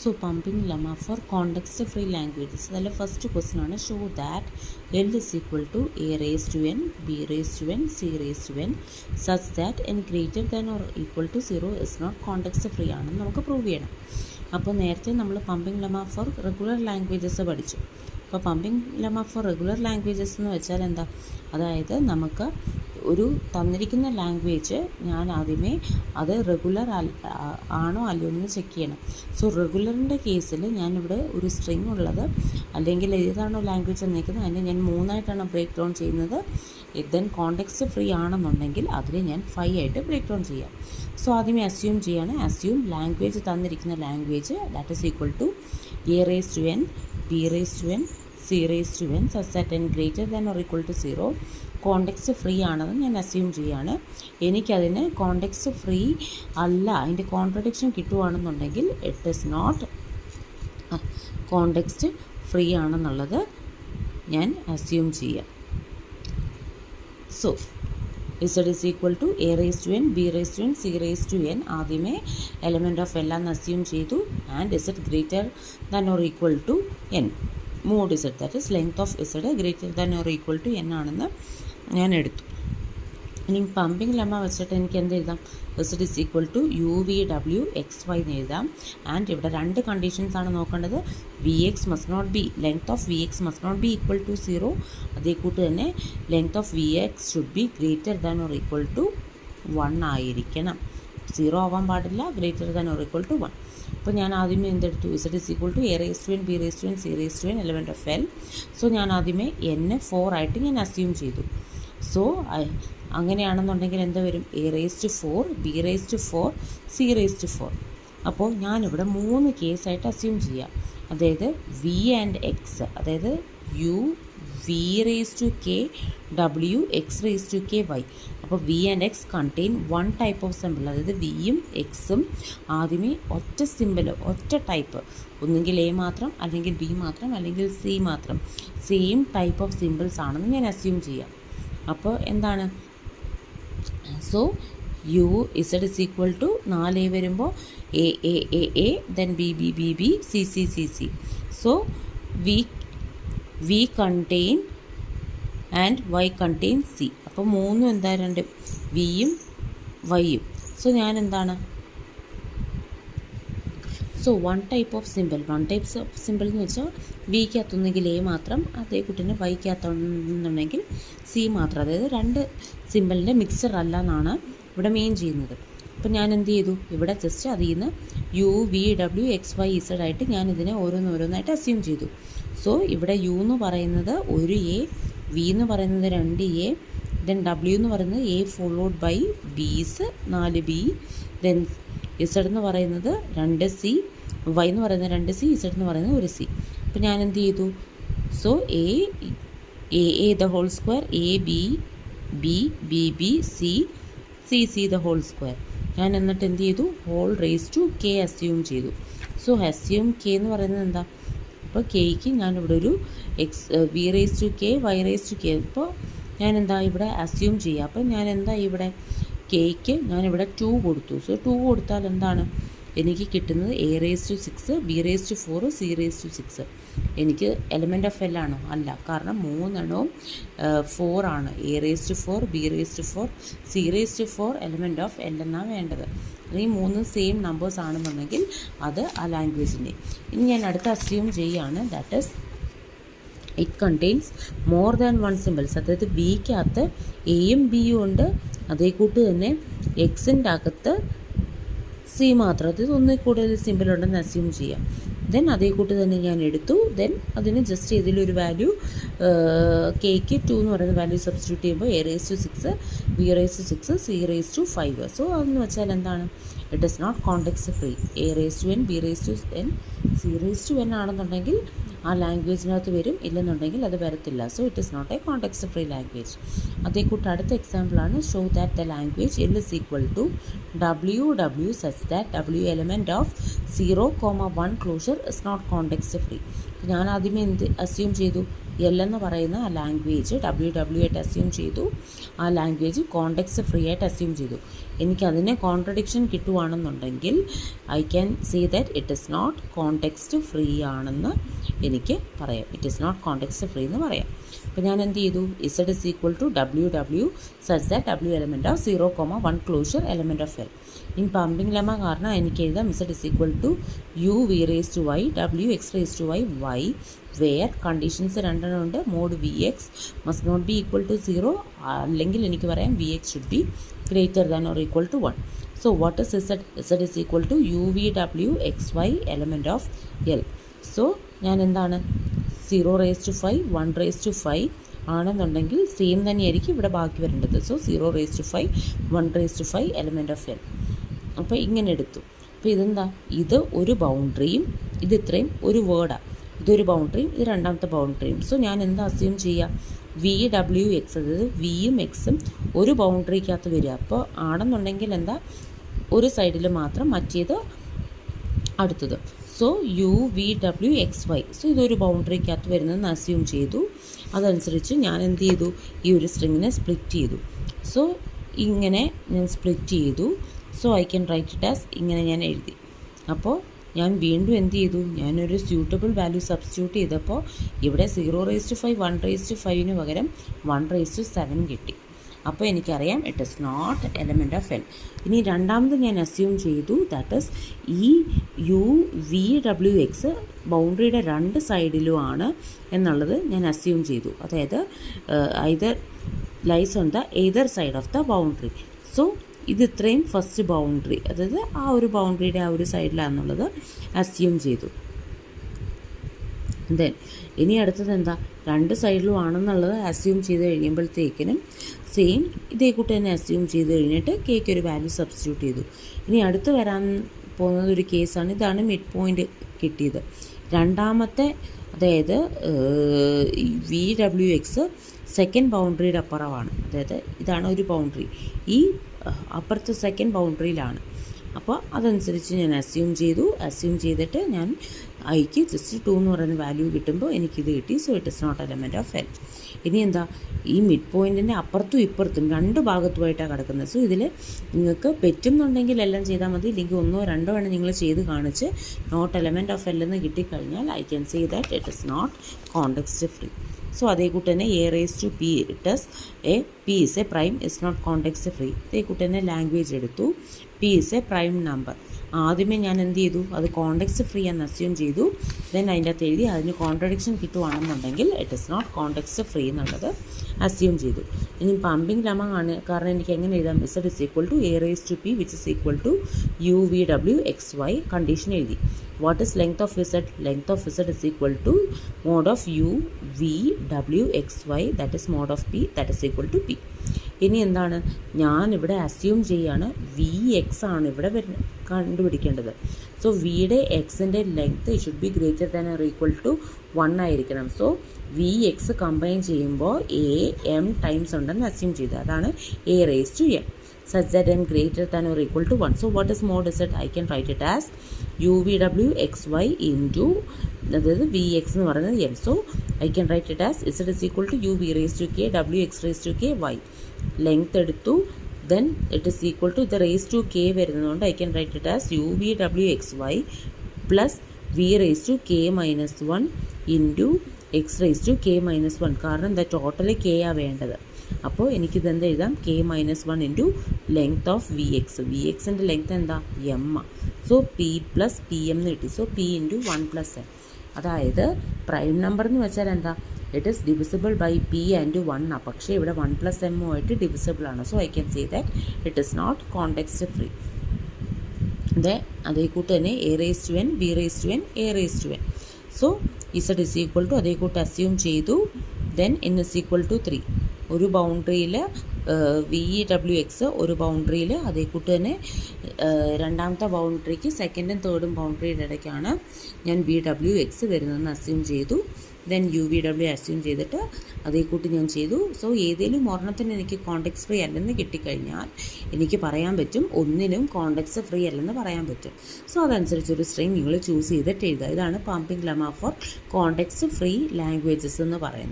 So pumping lemma for context free languages. അതിൽ first question ആണ് show that L is equal to a raised to n, b raised to n, c raised to n such that n greater than or equal to 0 is not context free ആണെന്ന് നമുക്ക് prove ചെയ്യണം. അപ്പോൾ നേരത്തെ നമ്മൾ pumping lemma for regular languages പഠിച്ചു. അപ്പോൾ pumping lemma for regular languages എന്ന് വെച്ചാൽ എന്താ, അതായത് നമുക്ക് ഒരു തന്നിരിക്കുന്ന ലാംഗ്വേജ് ഞാൻ ആദ്യമേ അത് റെഗുലർ ആണോ അല്ലയോ എന്ന് ചെക്ക് ചെയ്യണം. സോ റെഗുലറിൻ്റെ കേസിൽ ഞാനിവിടെ ഒരു സ്ട്രിങ് ഉള്ളത് അല്ലെങ്കിൽ ഏതാണോ ലാംഗ്വേജ് തന്നിരിക്കുന്നത് അതിനെ ഞാൻ 3 ആയിട്ടാണ് ബ്രേക്ക് ഡൗൺ ചെയ്യുന്നത്. ദെൻ കോണ്ടെക്സ്റ്റ് ഫ്രീ ആണെന്നുണ്ടെങ്കിൽ അതിനെ ഞാൻ 5 ആയിട്ട് ബ്രേക്ക് ഡൗൺ ചെയ്യാം. സോ ആദ്യമേ അസ്യൂം ചെയ്യാണ്. അസ്യൂം ലാംഗ്വേജ് തന്നിരിക്കുന്ന language that is equal to a raised to n, b raised to n, c raised to n such that n greater than or equal to 0 context free ആണെന്ന് ഞാൻ assume ചെയ്യാണ്. എനിക്കതിന് context free അല്ല, അതിൻ്റെ contradiction കിട്ടുകയാണെന്നുണ്ടെങ്കിൽ it is not context free ആണെന്നുള്ളത് ഞാൻ assume ചെയ്യാം. So z is equal to a raised to n, b raised to n, c raised to n ആദ്യമേ എലമെൻറ്റ് ഓഫ് എല്ലാം അസ്യൂം ചെയ്തു. And z greater than or equal to n mod z, that is length of z greater than or equal to n ആണെന്ന് ഞാൻ എടുത്തു. ഇനി pumping lemma വെച്ചിട്ട് എനിക്ക് എന്ത് എഴുതാം, z is equal to u v w x y എന്ന് എഴുതാം. ആൻഡ് ഇവിടെ 2 കണ്ടീഷൻസ് ആണ് നോക്കേണ്ടത്. V X must not be length of V X must not be equal to 0. അതേ കൂട്ട് തന്നെ length of V X should be greater than or equal to 1 ആയിരിക്കണം. 0 ആവാൻ പാടില്ല, greater than or equal to 1. അപ്പോൾ ഞാൻ ആദ്യമേ എന്തെടുത്തു, z is equal to a raised to n, b raised to n, c raised to n element of L. So ഞാൻ ആദ്യമേ n 4 ആയിട്ട് ഞാൻ അസ്യൂം ചെയ്തു. സോ അങ്ങനെയാണെന്നുണ്ടെങ്കിൽ എന്ത് വരും, a raised to 4, b raised to 4, c raised to 4. അപ്പോൾ ഞാനിവിടെ 3 കേസായിട്ട് അസ്യൂം ചെയ്യാം. അതായത് v ആൻഡ് x, അതായത് u v raised to k, w x raised to k, y. അപ്പോൾ v and x contain 1 type of simple. അതായത് വിയും എക്സും ആദ്യമേ ഒറ്റ സിമ്പിൾ, ഒറ്റ ടൈപ്പ്, ഒന്നുകിൽ എ മാത്രം അല്ലെങ്കിൽ ബി മാത്രം അല്ലെങ്കിൽ സി മാത്രം, സെയിം ടൈപ്പ് ഓഫ് സിമ്പിൾസ് ആണെന്ന് ഞാൻ അസ്യൂം ചെയ്യാം. അപ്പോൾ എന്താണ്, so U Z is equal to 4 വരുമ്പോൾ A A A A then B B B B C C C C. So V contain and Y contain C. അപ്പോൾ 3 എന്താ, 2 വിയും വൈയും. So ഞാൻ എന്താണ്, സോ 1 ടൈപ്പ് ഓഫ് സിമ്പിൾ എന്ന് വെച്ചാൽ വിക്കകത്തൊന്നെങ്കിൽ A മാത്രം, അതേ കുട്ടീനെ വൈക്കകത്തുണ്ടെങ്കിൽ സി മാത്രം. അതായത് 2 സിമ്പിളിൻ്റെ മിക്സർ അല്ല എന്നാണ് ഇവിടെ മെയിൻ ചെയ്യുന്നത്. അപ്പോൾ ഞാൻ എന്ത് ചെയ്തു, ഇവിടെ ജസ്റ്റ് അതിൽ നിന്ന് U V W X Y Z ആയിട്ട് ഞാൻ ഇതിനെ ഓരോന്നായിട്ട് അസ്യൂം ചെയ്തു. സോ ഇവിടെ യു എന്ന് പറയുന്നത് 1 എ, വി എന്ന് പറയുന്നത് 2 എ, ദെൻ ഡബ്ല്യു എന്ന് പറയുന്നത് A followed by B's 4 B, then Z എന്ന് പറയുന്നത് 2 സി, വൈ എന്ന് പറയുന്നത് 2 സി, ഇസഡ് എന്ന് പറയുന്നത് 1 സി. അപ്പോൾ ഞാൻ എന്ത് ചെയ്തു, so a a the whole square, a b B B B C C c the whole square. ഞാൻ എന്നിട്ട് എന്ത് ചെയ്തു, whole raise to k assume ചെയ്തു. സോ അസ്യൂം കെ എന്ന് പറയുന്നത് എന്താ, അപ്പോൾ കെയ്ക്ക് ഞാനിവിടെ ഒരു v raise to k, y raise to k. ഇപ്പോൾ ഞാൻ എന്താ ഇവിടെ അസ്യൂം ചെയ്യുക. അപ്പോൾ ഞാൻ എന്താ ഇവിടെ കെയ്ക്ക് ഞാനിവിടെ 2 കൊടുത്തു. സോ 2 കൊടുത്താൽ എന്താണ് എനിക്ക് കിട്ടുന്നത്, a raise to 6, b raise to 4, c raise to 6. എനിക്ക് എലമെൻറ്റ് ഓഫ് എൽ ആണോ, അല്ല, കാരണം 3 എണ്ണവും 4 ആണ്. A raise to 4, b raise to 4, c raise to 4 element of l എന്നാണ് വേണ്ടത്. ഈ 3 സെയിം നമ്പേഴ്സ് ആണെന്നുണ്ടെങ്കിൽ അത് ആ ലാംഗ്വേജിൻ്റെ. ഇനി ഞാൻ അടുത്ത അസ്യൂം ചെയ്യുകയാണ്, that is it contains more than 1 symbols. അതായത് ബിക്കകത്ത് എയും ബിയും ഉണ്ട്, അതേ കൂട്ട് തന്നെ എക്സിൻ്റെ അകത്ത് സി മാത്രം, അതായത് 1 കൂടുതൽ സിമ്പിൾ ഉണ്ടെന്ന് അസ്യൂം ചെയ്യാം. ദെൻ അതേ കൂട്ട് തന്നെ ഞാൻ എടുത്തു. ദെൻ അതിന് ജസ്റ്റ് ഇതിലൊരു വാല്യൂ കെയ്ക്ക് 2 എന്ന് പറയുന്ന വാല്യൂ സബ്സ്റ്റിറ്റ്യൂട്ട് ചെയ്യുമ്പോൾ a raise to 6, b raise to 6, c raise to 5. So അതെന്ന് വെച്ചാൽ എന്താണ്, it is not context free. A raise to n, b raise to n, c raise to n ആണെന്നുണ്ടെങ്കിൽ ആ ലാംഗ്വേജിനകത്ത് വരും, ഇല്ലെന്നുണ്ടെങ്കിൽ അത് വരത്തില്ല. So it is not a context free language. അതേ കൂട്ട് അടുത്ത എക്സാമ്പിളാണ് show that the language L is equal to W W such that ഡബ്ല്യു element of 0, 1 closure is not context free. ഞാൻ ആദ്യമേ എന്ത് അസ്യൂം ചെയ്തു, എൽ എന്ന് പറയുന്ന ആ ലാംഗ്വേജ് WW ആയിട്ട് അസ്യൂം ചെയ്തു. ആ ലാംഗ്വേജ് കോണ്ടെക്സ്റ്റ് ഫ്രീ ആയിട്ട് അസ്യൂം ചെയ്തു. എനിക്കതിനെ കോൺട്രഡിക്ഷൻ കിട്ടുവാണെന്നുണ്ടെങ്കിൽ I can see that it is not context free ആണെന്ന് എനിക്ക് പറയാം. It is not context free എന്ന് പറയാം. അപ്പോൾ ഞാൻ എന്ത് ചെയ്തു, Z is equal to WW such that W element of 0,1 closure element of L. In pumping lemma കാരണം എനിക്ക് എഴുതാം Z is equal to U V raised to Y W X raised to Y Y where conditions രണ്ടെണ്ണം ഉണ്ട്. Mod VX must not be equal to 0, അല്ലെങ്കിൽ എനിക്ക് പറയാം VX should be greater than or equal to 1. So what is Z? Z is equal to UVW XY element of L. So ഞാൻ എന്താണ് 0 raised to 5 1 raised to 5 ആണെന്നുണ്ടെങ്കിൽ same തന്നെയായിരിക്കും ഇവിടെ ബാക്കി വരേണ്ടത്. So 0 raised to 5 1 raised to 5 element of L. അപ്പോൾ ഇങ്ങനെ എടുത്തു. അപ്പോൾ ഇതെന്താ, ഇത് ഒരു ബൗണ്ടറിയും ഇത് ഇത്രയും ഒരു വേർഡാണ്. ഇതൊരു ബൗണ്ടറിയും ഇത് രണ്ടാമത്തെ ബൗണ്ടറിയും. സോ ഞാൻ എന്താ അസ്യൂം ചെയ്യുക, VW X, അതായത് വിയും എക്സും ഒരു ബൗണ്ടറിക്കകത്ത് വരിക. അപ്പോൾ ആണെന്നുണ്ടെങ്കിൽ എന്താ, ഒരു സൈഡിൽ മാത്രം, മറ്റേത് അടുത്തത്. So UVW XY. സോ ഇതൊരു ബൗണ്ടറിക്കകത്ത് വരുന്നതെന്ന് അസ്യൂം ചെയ്തു. അതനുസരിച്ച് ഞാൻ എന്ത് ചെയ്തു, ഈ ഒരു സ്ട്രിങ്ങിനെ സ്പ്ലിറ്റ് ചെയ്തു. സോ ഇങ്ങനെ ഞാൻ സ്പ്ലിറ്റ് ചെയ്തു. So I can write it as ഇങ്ങനെ ഞാൻ എഴുതി. അപ്പോൾ ഞാൻ വീണ്ടും എന്ത് ചെയ്തു, ഞാനൊരു സ്യൂട്ടബിൾ വാല്യൂ സബ്സ്റ്റിറ്റ്യൂട്ട് ചെയ്തപ്പോൾ ഇവിടെ 0 raised to 5 1 raised to 5 പകരം 1 raised to 7 കിട്ടി. അപ്പോൾ എനിക്കറിയാം it is not element of l. ഇനി രണ്ടാമത് ഞാൻ അസ്യൂം ചെയ്തു ദാറ്റ് ഇസ് ഈ UVW ബൗണ്ടറിയുടെ രണ്ട് സൈഡിലുമാണ് എന്നുള്ളത് ഞാൻ അസ്യൂം ചെയ്തു. അതായത് either lies on the either side of the boundary. So ഇത് ഇത്രയും ഫസ്റ്റ് ബൗണ്ടറി, അതായത് ആ ഒരു ബൗണ്ടറിയുടെ ആ ഒരു സൈഡിലാണെന്നുള്ളത് അസ്യൂം ചെയ്തു. ദെൻ ഇനി അടുത്തത് എന്താ, രണ്ട് സൈഡിലും ആണെന്നുള്ളത് അസ്യൂം ചെയ്ത് കഴിയുമ്പോഴത്തേക്കിനും സെയിം ഇതേ കൂട്ട് തന്നെ അസ്യൂം ചെയ്ത് കഴിഞ്ഞിട്ട് കേക്ക് ഒരു വാല്യൂ സബ്സ്റ്റിറ്റ്യൂട്ട് ചെയ്തു. ഇനി അടുത്ത് വരാൻ പോകുന്നത് ഒരു കേസാണ്. ഇതാണ് മിഡ് പോയിൻ്റ് കിട്ടിയത്. രണ്ടാമത്തെ, അതായത് VWX സെക്കൻഡ് ബൗണ്ടറിയുടെ അപ്പുറമാണ്. അതായത് ഇതാണ് ഒരു ബൗണ്ടറി, ഈ അപ്പുറത്തെ സെക്കൻഡ് ബൗണ്ടറിയിലാണ്. അപ്പോൾ അതനുസരിച്ച് ഞാൻ അസ്യൂം ചെയ്തിട്ട് ഞാൻ ഐക്ക് ജസ്റ്റ് 2 എന്ന് പറയുന്ന വാല്യൂ കിട്ടുമ്പോൾ എനിക്കിത് കിട്ടി. So it is not element of l. ഇനി എന്താ, ഈ മിഡ് പോയിൻറ്റിൻ്റെ അപ്പുറത്തും ഇപ്പുറത്തും രണ്ട് ഭാഗത്തുമായിട്ടാണ് കിടക്കുന്നത്. സോ ഇതിൽ നിങ്ങൾക്ക് പറ്റുന്നുണ്ടെങ്കിൽ എല്ലാം ചെയ്താൽ മതി, ഇല്ലെങ്കിൽ 1 2 വേണം നിങ്ങൾ ചെയ്ത് കാണിച്ച് നോട്ട് എലമെൻറ്റ് ഓഫ് എൽ എന്ന് കിട്ടിക്കഴിഞ്ഞാൽ I can say that it is not context free. So അതേ കൂട്ട് തന്നെ A raised to P ഇട്ടസ് P is a prime is not context free. അതേ കൂട്ട് തന്നെ ലാംഗ്വേജ് എടുത്തു, P is a prime number. ആദ്യമേ ഞാൻ എന്ത് ചെയ്തു, അത് കോണ്ടെക്സ്റ്റ് ഫ്രീ എന്ന് അസ്യൂം ചെയ്തു. ദെൻ അതിൻ്റെ അകത്ത് എഴുതി അതിന് കോൺട്രഡിക്ഷൻ കിട്ടുവാണെന്നുണ്ടെങ്കിൽ it is not context free എന്നുള്ളത് അസ്യൂം ചെയ്തു. ഇനി പമ്പിംഗ് ലെമ്മ കാരണം എനിക്ക് എങ്ങനെ എഴുതാം, Z is equal to A raised to P which is equal to UVW XY condition എഴുതി. What is length of Z? Length of Z is equal to mod of UVW XY that is mod of P that is equal to P. ഇനി എന്താണ്, ഞാനിവിടെ assume ചെയ്യാണ് VX ആണ് ഇവിടെ കണ്ടുപിടിക്കേണ്ടത്. So വിയുടെ എക്സിൻ്റെ length should be greater than or equal to 1 ആയിരിക്കണം. സോ VX കമ്പൈൻ ചെയ്യുമ്പോൾ AM ടൈംസ് ഉണ്ടെന്ന് അസ്യൂം ചെയ്തു. അതാണ് A raised to M such that M greater than or equal to 1. So what is mod Z? I can write it as UVW XY into, അതായത് VX എന്ന് പറയുന്നത് M. So I can write it as Z is equal to UV raised to K WX raised to K Y. Length എടുത്തു, then it is equal to ഇത് raise to K വരുന്നതുകൊണ്ട് I can write it as UVW XY plus V raised to K minus 1 into X raised to K minus 1. കാരണം എന്താ, total K ആ വേണ്ടത്. അപ്പോൾ എനിക്കിതെന്ത് എഴുതാം, K minus 1 into length of VXൻ്റെ length എന്താ, M. So P plus PM എന്ന് കിട്ടി. So P into 1 plus M. അതായത് പ്രൈം നമ്പർ എന്ന് വെച്ചാൽ എന്താ, it is divisible by P and 1. പക്ഷേ ഇവിടെ 1 പ്ലസ് M ആയിട്ട് ഡിവിസിബിൾ ആണ്. So I can say that it is not context free. അതേ കൂട്ട് തന്നെ A raised to N B raised to N A raised to N. So Z is equal to അതേ കൂട്ട് assume ചെയ്തു. Then N is equal to 3. ഒരു ബൗണ്ടറിയിൽ VWX ഒരു ബൗണ്ടറിയിൽ, അതേ കൂട്ട് തന്നെ രണ്ടാമത്തെ ബൗണ്ടറിക്ക് സെക്കൻഡും തേർഡും ബൗണ്ടറിയുടെ ഇടയ്ക്കാണ് ഞാൻ VWX വരുന്നതെന്ന് അസ്യൂം ചെയ്തു. ദെൻ UVW അസ്യൂം ചെയ്തിട്ട് അതേ കൂട്ടി ഞാൻ ചെയ്തു. സോ ഏതെങ്കിലും ഒരെണ്ണത്തിന് എനിക്ക് കോണ്ടെക്സ്റ്റ് ഫ്രീ അല്ലെന്ന് കിട്ടിക്കഴിഞ്ഞാൽ എനിക്ക് പറയാൻ പറ്റും ഒന്നിനും കോണ്ടെക്സ്റ്റ് ഫ്രീ അല്ലെന്ന് പറയാൻ പറ്റും. സോ അതനുസരിച്ചൊരു സ്ട്രിങ് നിങ്ങൾ ചൂസ് ചെയ്തിട്ട് എഴുതുക. ഇതാണ് pumping lemma for context free languages എന്ന് പറയുന്നത്.